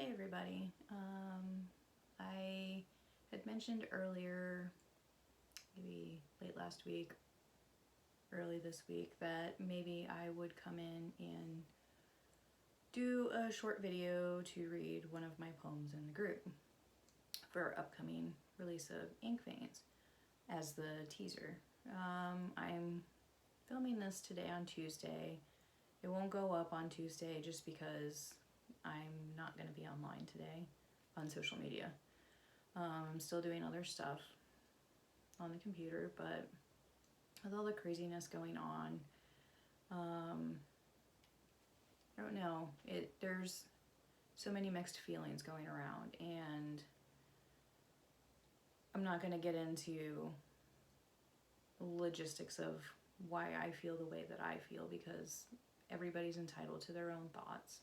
Hey everybody. I had mentioned earlier, maybe late last week, early this week, that maybe I would come in and do a short video to read one of my poems in the group for upcoming release of Ink Veins as the teaser. I'm filming this today on Tuesday. It won't go up on Tuesday just because I'm not going to be online today on social media. I'm still doing other stuff on the computer, but with all the craziness going on, I don't know. There's so many mixed feelings going around, and I'm not going to get into logistics of why I feel the way that I feel, because everybody's entitled to their own thoughts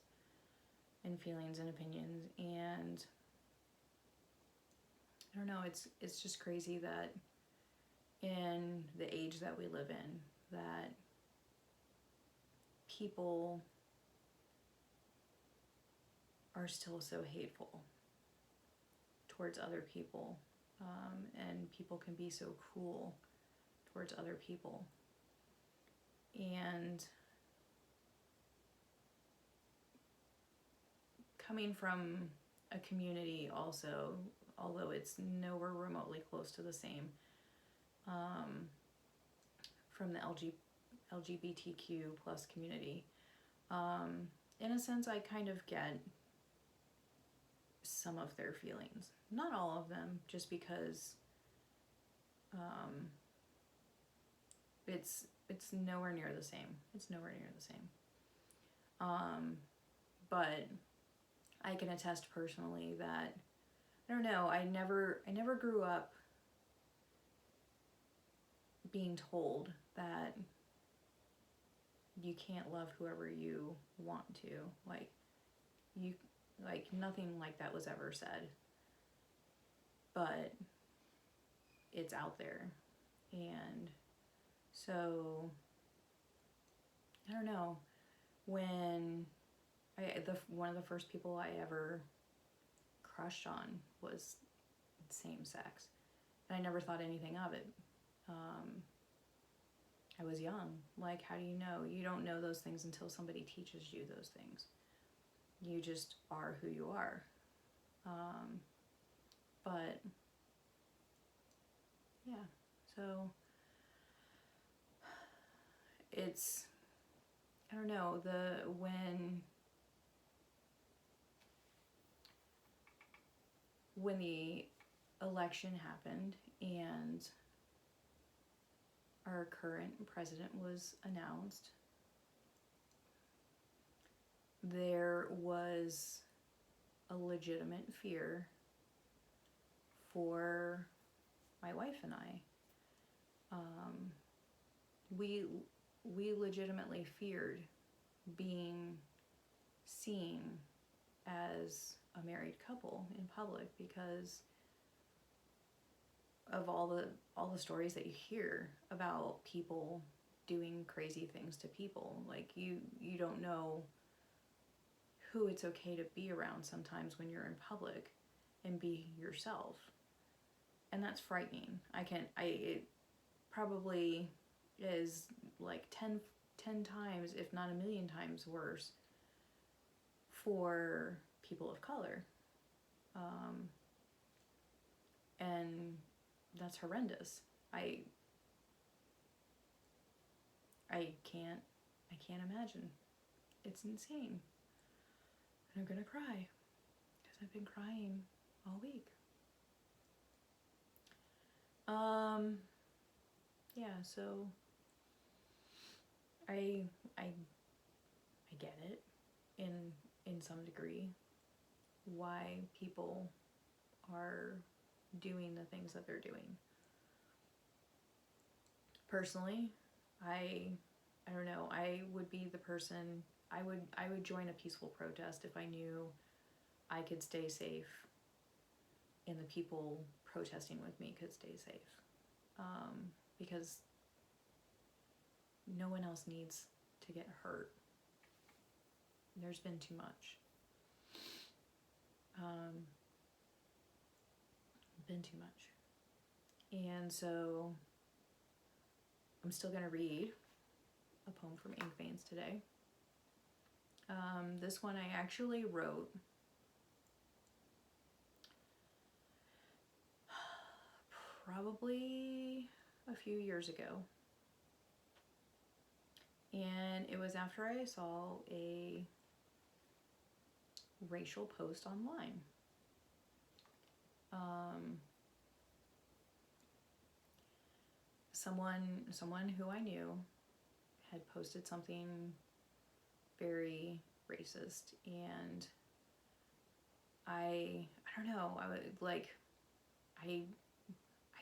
and feelings and opinions. And I don't know, it's just crazy that in the age that we live in, that people are still so hateful towards other people, and people can be so cruel towards other people. And coming from a community also, although it's nowhere remotely close to the same, from the LGBTQ plus community, in a sense I kind of get some of their feelings. Not all of them, just because it's nowhere near the same. It's nowhere near the same. But I can attest personally that, I don't know, I never grew up being told that you can't love whoever you want to. Nothing like that was ever said. But it's out there. And so, I don't know, when one of the first people I ever crushed on was same sex, and I never thought anything of it. I was young. Like, how do you know? You don't know those things until somebody teaches you those things. You just are who you are. But yeah, so it's, I don't know, when the election happened and our current president was announced, there was a legitimate fear for my wife and I. We legitimately feared being seen as a married couple in public because of all the stories that you hear about people doing crazy things to people. Like, you don't know who it's okay to be around sometimes when you're in public and be yourself. And that's frightening. It probably is like 10 times, if not a million times worse for people of color. And that's horrendous. I can't imagine. It's insane. And I'm gonna cry because I've been crying all week. Yeah, so I get it in some degree why people are doing the things that they're doing. Personally, I don't know, I would be the person, I would join a peaceful protest if I knew I could stay safe and the people protesting with me could stay safe. Because no one else needs to get hurt. There's been too much. been too much. And so I'm still going to read a poem from Ink Veins today. This one I actually wrote probably a few years ago. And it was after I saw a racial post online. Someone who I knew had posted something very racist, and I don't know, I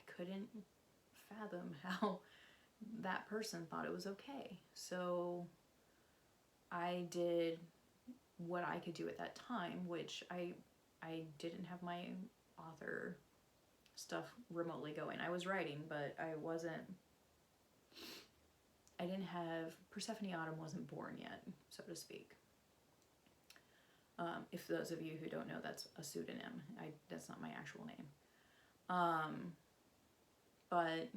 couldn't fathom how that person thought it was okay. So I did what I could do at that time, which I didn't have my author stuff remotely going. I was writing, but I didn't have, Persephone Autumn wasn't born yet, so to speak. If those of you who don't know, that's a pseudonym. That's not my actual name. But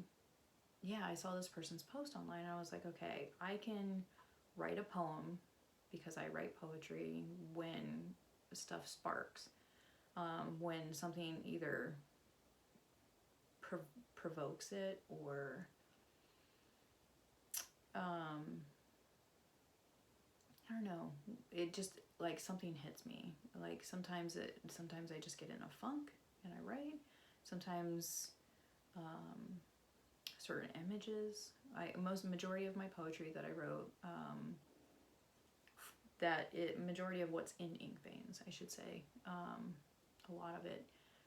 yeah, I saw this person's post online, and I was like, okay, I can write a poem because I write poetry when stuff sparks. When something either provokes it, or I don't know, it just, like, something hits me. Like, sometimes I just get in a funk and I write. Sometimes certain images, majority of my poetry that I wrote, majority of what's in Ink Veins, I should say, a lot of it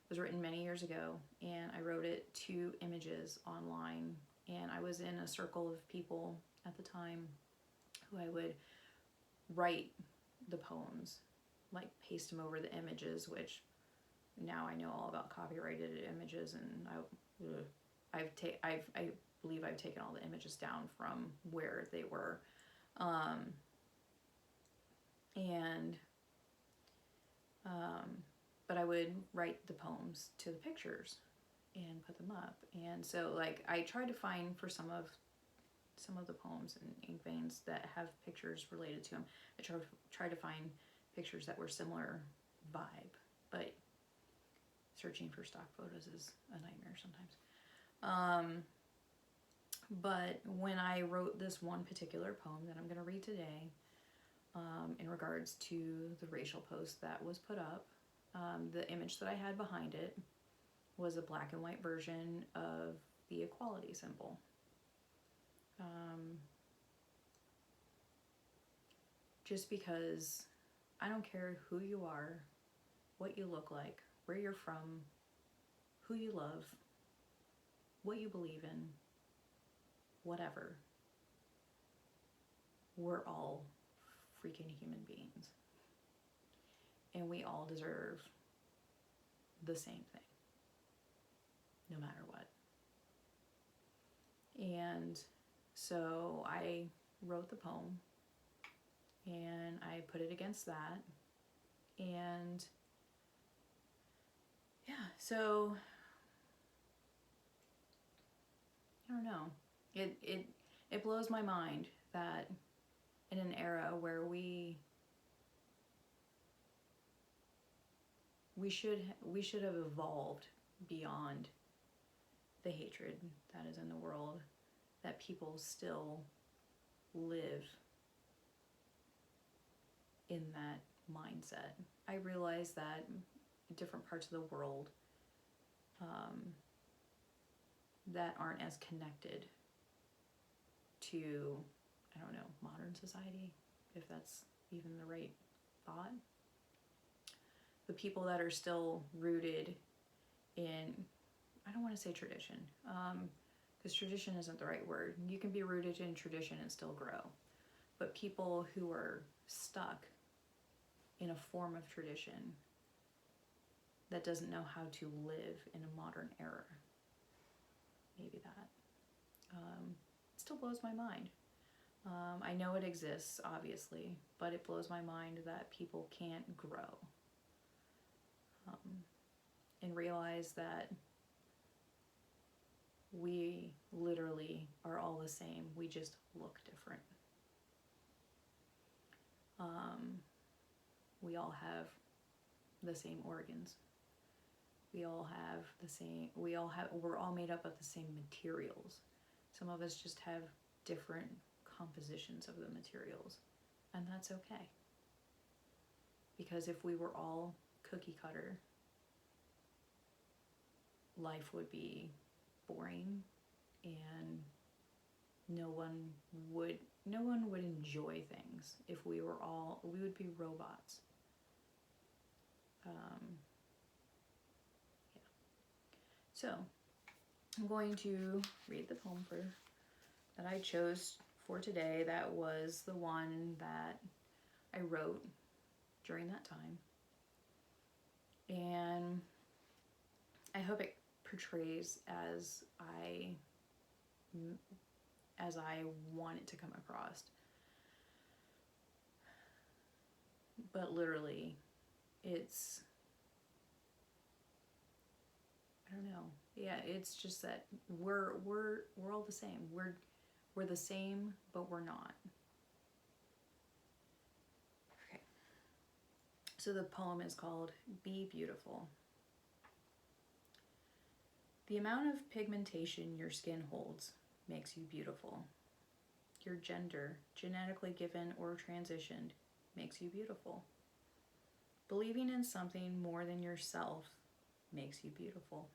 was written many years ago, and I wrote it to images online, and I was in a circle of people at the time who I would write the poems, like paste them over the images, which now I know all about copyrighted images, and I believe I've taken all the images down from where they were, but I would write the poems to the pictures and put them up. And so, like, I tried to find, for some of the poems in Ink Veins that have pictures related to them, I tried to find pictures that were similar vibe, but searching for stock photos is a nightmare sometimes. But when I wrote this one particular poem that I'm going to read today, in regards to the racial post that was put up, the image that I had behind it was a black and white version of the equality symbol. Just because I don't care who you are, what you look like, where you're from, who you love, what you believe in, whatever. We're all freaking human beings. And we all deserve the same thing, no matter what. And so I wrote the poem, and I put it against that. And yeah, so I don't know. It blows my mind that in an era where we should have evolved beyond the hatred that is in the world, that people still live in that mindset. I realize that in different parts of the world that aren't as connected to, I don't know, modern society, if that's even the right thought. The people that are still rooted in, I don't want to say tradition, because tradition isn't the right word. You can be rooted in tradition and still grow. But people who are stuck in a form of tradition that doesn't know how to live in a modern era, maybe that, it still blows my mind. I know it exists, obviously, but it blows my mind that people can't grow. and realize that we literally are all the same. We just look different. We all have the same organs. We're all made up of the same materials. Some of us just have different compositions of the materials, and that's okay. Because if we were all cookie cutter, life would be boring, and no one would enjoy things. If we would be robots. So, I'm going to read the poem that I chose for today. That was the one that I wrote during that time. And I hope it portrays as I want it to come across. But literally, it's, I don't know. Yeah, it's just that we're all the same. We're the same, but we're not. Okay. So the poem is called Be Beautiful. The amount of pigmentation your skin holds makes you beautiful. Your gender, genetically given or transitioned, makes you beautiful. Believing in something more than yourself makes you beautiful.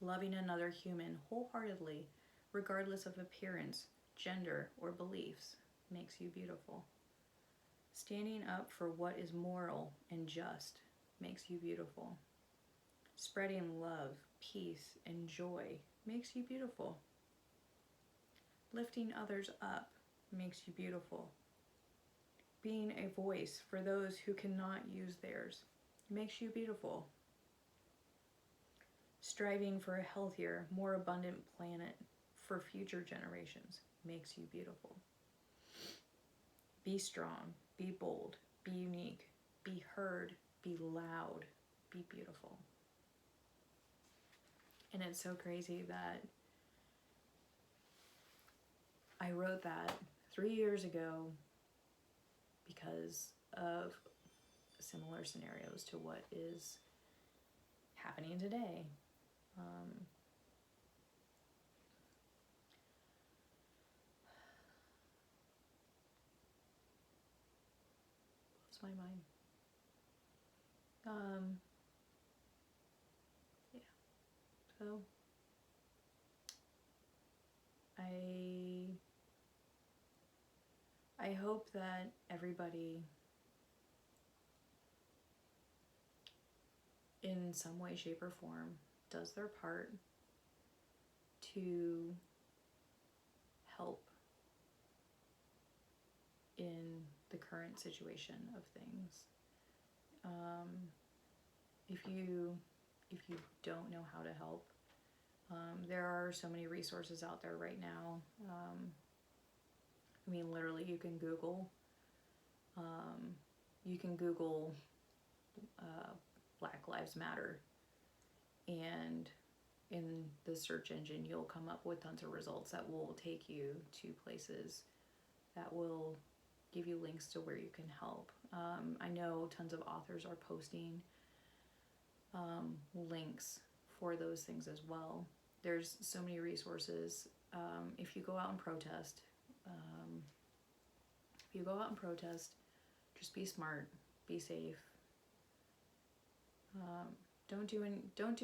Loving another human wholeheartedly, regardless of appearance, gender, or beliefs, makes you beautiful. Standing up for what is moral and just makes you beautiful. Spreading love, peace, and joy makes you beautiful. Lifting others up makes you beautiful. Being a voice for those who cannot use theirs makes you beautiful. Striving for a healthier, more abundant planet for future generations makes you beautiful. Be strong, be bold, be unique, be heard, be loud, be beautiful. And it's so crazy that I wrote that 3 years ago because of similar scenarios to what is happening today. Lost my mind. Yeah. So I hope that everybody in some way, shape, or form does their part to help in the current situation of things. If you don't know how to help, there are so many resources out there right now. I mean, literally, you can Google Black Lives Matter, and in the search engine you'll come up with tons of results that will take you to places that will give you links to where you can help. I know tons of authors are posting links for those things as well. There's so many resources. If you go out and protest, just be smart, be safe. Don't do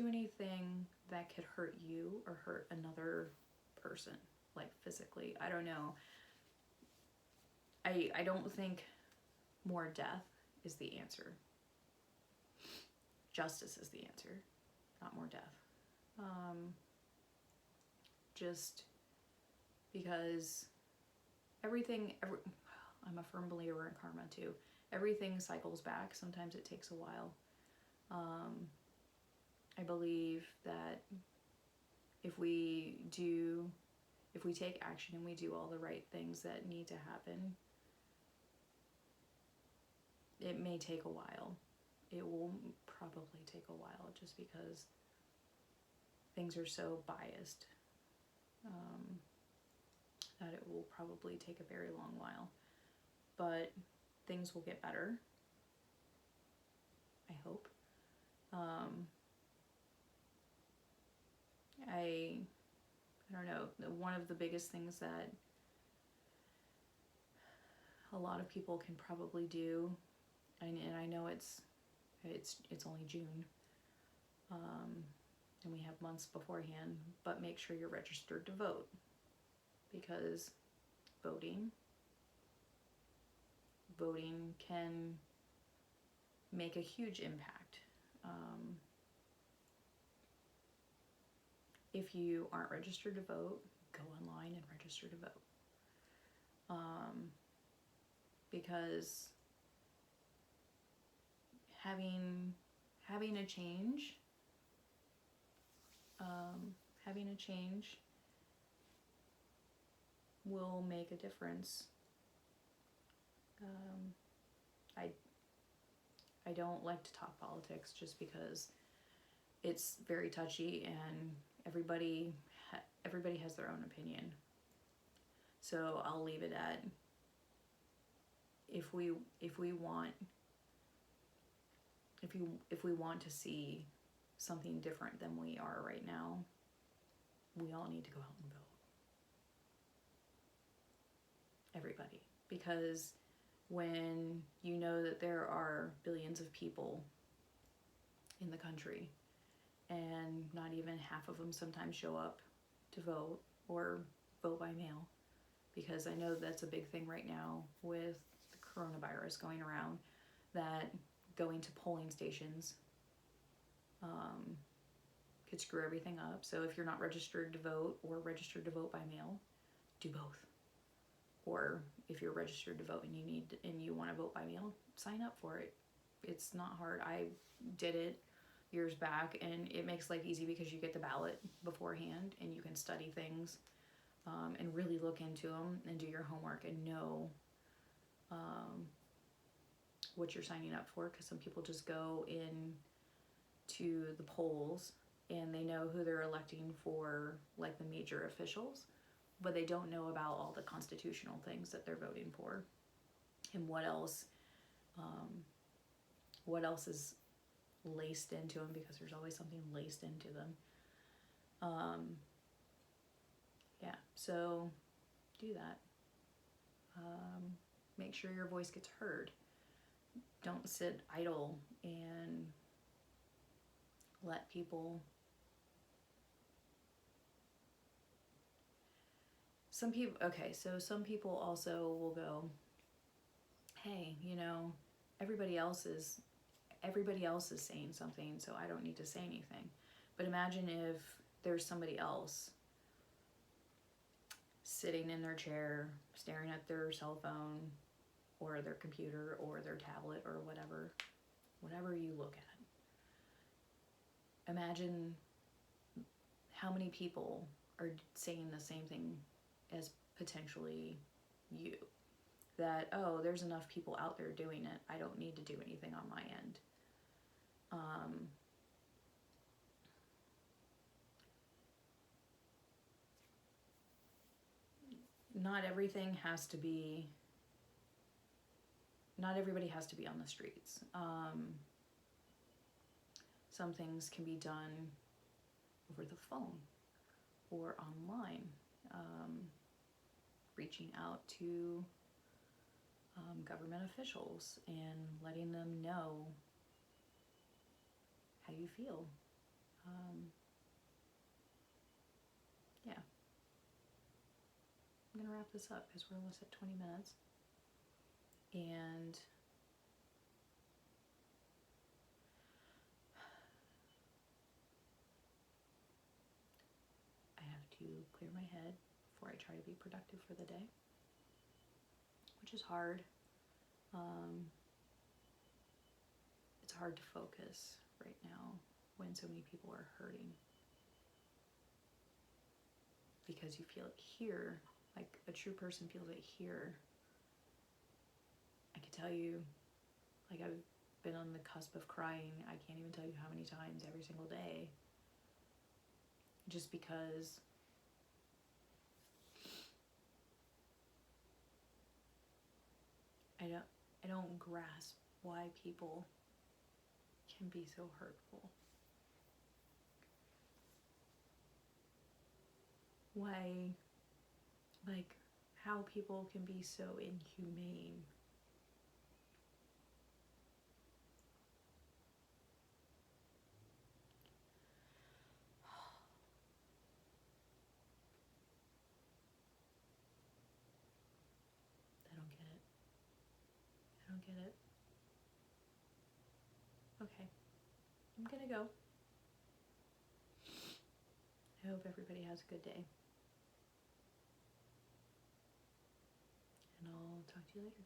anything that could hurt you or hurt another person, like physically. I don't know. I don't think more death is the answer. Justice is the answer, not more death. Just because I'm a firm believer in karma too. Everything cycles back. Sometimes it takes a while. I believe that if we take action and we do all the right things that need to happen, it may take a while. it will probably take a while just because things are so biased, that it will probably take a very long while. But things will get better, I hope. I don't know, one of the biggest things that a lot of people can probably do, and I know it's only June, and we have months beforehand, but make sure you're registered to vote, because voting can make a huge impact. If you aren't registered to vote, go online and register to vote. Because having a change, will make a difference. I don't like to talk politics just because it's very touchy, and everybody has their own opinion. So I'll leave it at, if we want to see something different than we are right now, we all need to go out and vote. Everybody. Because when you know that there are billions of people in the country, and not even half of them sometimes show up to vote or vote by mail, because I know that's a big thing right now with the coronavirus going around, that going to polling stations could screw everything up. So if you're not registered to vote or registered to vote by mail, do both. Or if you're registered to vote and you want to vote by mail, sign up for it. It's not hard. I did it years back, and it makes life easy because you get the ballot beforehand and you can study things, and really look into them and do your homework and know what you're signing up for, because some people just go in to the polls and they know who they're electing for, like the major officials, but they don't know about all the constitutional things that they're voting for, and what else is laced into them, because there's always something laced into them. Yeah, so do that. Make sure your voice gets heard. Don't sit idle and let people... Some people also will go, hey, everybody else is saying something, so I don't need to say anything. But imagine if there's somebody else sitting in their chair, staring at their cell phone or their computer or their tablet or whatever you look at. Imagine how many people are saying the same thing as potentially you. That, oh, there's enough people out there doing it, I don't need to do anything on my end. Not everybody has to be on the streets. Some things can be done over the phone or online. Reaching out to government officials and letting them know how you feel. Yeah. I'm going to wrap this up because we're almost at 20 minutes. And I have to clear my head before I try to be productive for the day, which is hard. It's hard to focus right now when so many people are hurting, because you feel it here, like a true person feels it here. I could tell you, like I've been on the cusp of crying, I can't even tell you how many times every single day. Just because I don't grasp why people can be so hurtful. Why, like, how people can be so inhumane. I don't get it. I don't get it. Okay, I'm gonna go. I hope everybody has a good day. And I'll talk to you later.